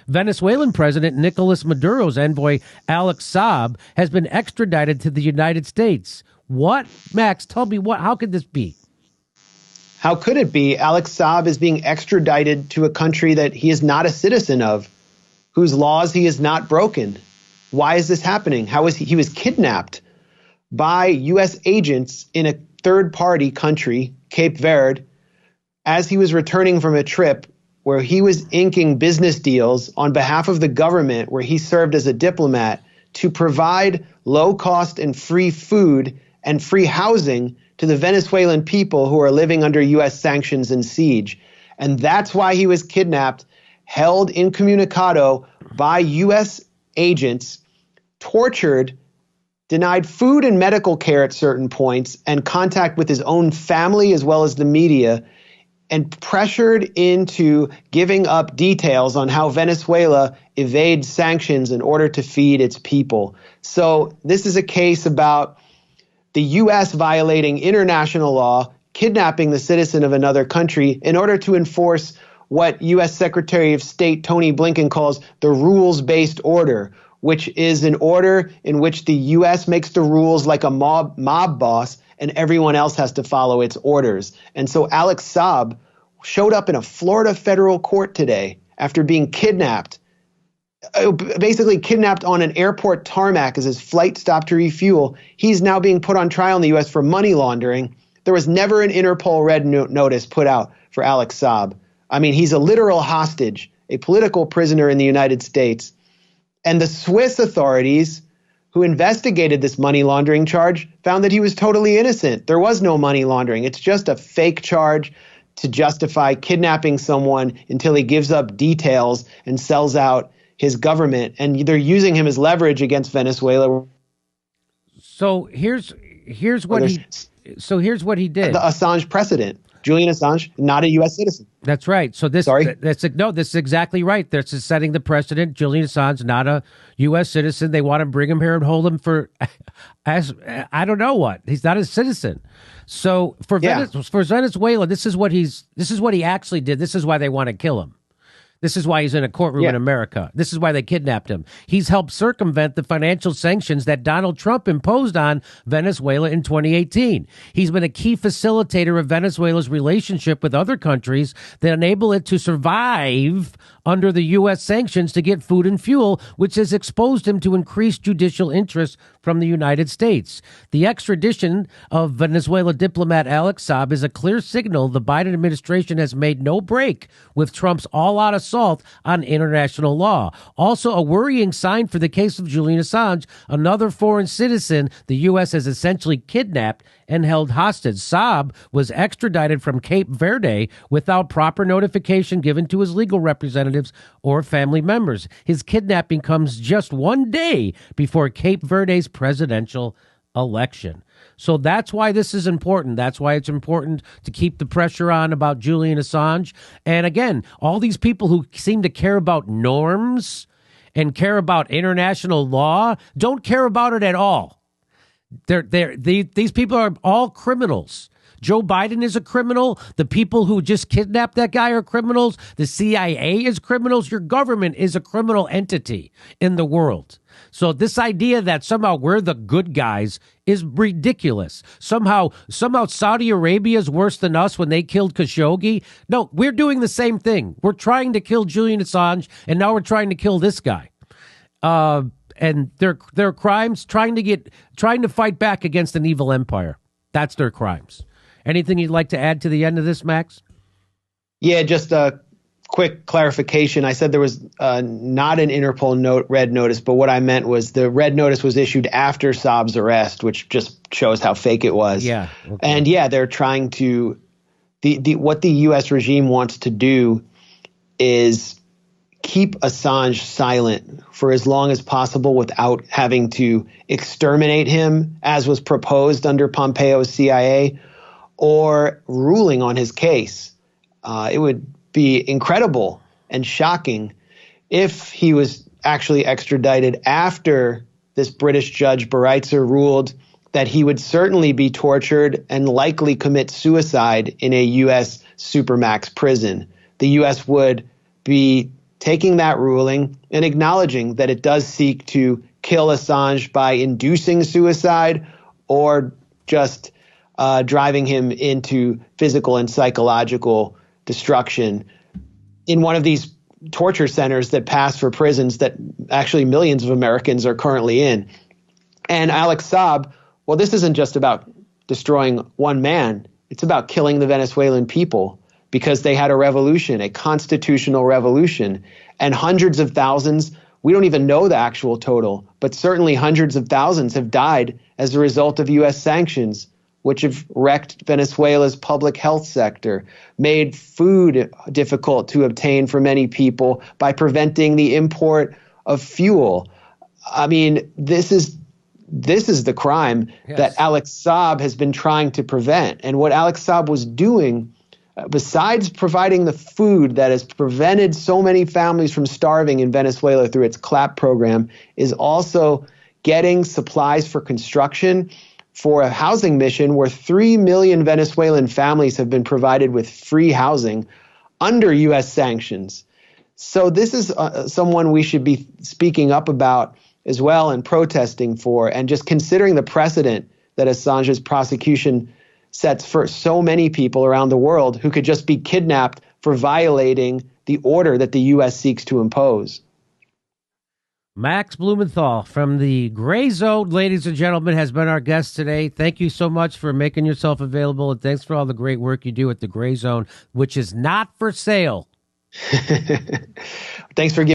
Venezuelan President Nicolas Maduro's envoy, Alex Saab, has been extradited to the United States. What? Max, tell me how could this be? How could it be? Alex Saab is being extradited to a country that he is not a citizen of, whose laws he has not broken. Why is this happening? He was kidnapped by U.S. agents in a third-party country, Cape Verde, as he was returning from a trip where he was inking business deals on behalf of the government, where he served as a diplomat to provide low-cost and free food and free housing to the Venezuelan people who are living under U.S. sanctions and siege. And that's why he was kidnapped, held incommunicado by U.S. agents, tortured, denied food and medical care at certain points, and contact with his own family as well as the media, and pressured into giving up details on how Venezuela evades sanctions in order to feed its people. So this is a case about the U.S. violating international law, kidnapping the citizen of another country in order to enforce what U.S. Secretary of State Tony Blinken calls the rules-based order, which is an order in which the U.S. makes the rules like a mob boss and everyone else has to follow its orders. And so Alex Saab showed up in a Florida federal court today after being kidnapped, basically kidnapped on an airport tarmac as his flight stopped to refuel. He's now being put on trial in the U.S. for money laundering. There was never an Interpol red notice put out for Alex Saab. I mean, he's a literal hostage, a political prisoner in the United States. And the Swiss authorities who investigated this money laundering charge found that he was totally innocent. There was no money laundering. It's just a fake charge to justify kidnapping someone until he gives up details and sells out his government. And they're using him as leverage against Venezuela. So here's what he did. The Assange precedent. Julian Assange, not a U.S. citizen. That's right. So this is exactly right. This is setting the precedent. Julian Assange, not a U.S. citizen. They want to bring him here and hold him for, I don't know what. He's not a citizen. So for Venezuela, this is what he actually did. This is why they want to kill him. This is why he's in a courtroom in America. This is why they kidnapped him. He's helped circumvent the financial sanctions that Donald Trump imposed on Venezuela in 2018. He's been a key facilitator of Venezuela's relationship with other countries that enable it to survive under the U.S. sanctions to get food and fuel, which has exposed him to increased judicial interest from the United States. The extradition of Venezuela diplomat Alex Saab is a clear signal the Biden administration has made no break with Trump's all-out assault on international law. Also, a worrying sign for the case of Julian Assange, another foreign citizen the U.S. has essentially kidnapped and held hostage. Saab was extradited from Cape Verde without proper notification given to his legal representatives or family members. His kidnapping comes just one day before Cape Verde's presidential election. So that's why this is important. That's why it's important to keep the pressure on about Julian Assange. And again, all these people who seem to care about norms and care about international law don't care about it at all. These people are all criminals. Joe Biden is a criminal. The people who just kidnapped that guy are criminals. The CIA is criminals. Your government is a criminal entity in the world. So this idea that somehow we're the good guys is ridiculous. Somehow Saudi Arabia is worse than us when they killed Khashoggi. No, we're doing the same thing. We're trying to kill Julian Assange, and now we're trying to kill this guy. And their crimes trying to fight back against an evil empire. That's their crimes. Anything you'd like to add to the end of this, Max? Yeah, just a quick clarification. I said there was not an Interpol red notice, but what I meant was the red notice was issued after Saab's arrest, which just shows how fake it was. Yeah. Okay. And yeah, they're trying to what the U.S. regime wants to do is keep Assange silent for as long as possible without having to exterminate him, as was proposed under Pompeo's CIA, or ruling on his case. It would be incredible and shocking if he was actually extradited after this British judge Bareitzer ruled that he would certainly be tortured and likely commit suicide in a U.S. supermax prison. The U.S. would be taking that ruling and acknowledging that it does seek to kill Assange by inducing suicide or just driving him into physical and psychological destruction in one of these torture centers that pass for prisons that actually millions of Americans are currently in. And Alex Saab, well, this isn't just about destroying one man. It's about killing the Venezuelan people because they had a revolution, a constitutional revolution, and hundreds of thousands, we don't even know the actual total, but certainly hundreds of thousands have died as a result of U.S. sanctions, which have wrecked Venezuela's public health sector, made food difficult to obtain for many people by preventing the import of fuel. I mean, this is the crime that Alex Saab has been trying to prevent. And what Alex Saab was doing, besides providing the food that has prevented so many families from starving in Venezuela through its CLAP program, is also getting supplies for construction for a housing mission where 3 million Venezuelan families have been provided with free housing under U.S. sanctions. So this is someone we should be speaking up about as well and protesting for, and just considering the precedent that Assange's prosecution sets for so many people around the world who could just be kidnapped for violating the order that the U.S. seeks to impose. Max Blumenthal from the Gray Zone, ladies and gentlemen, has been our guest today. Thank you so much for making yourself available, and thanks for all the great work you do at the Gray Zone, which is not for sale. Thanks for giving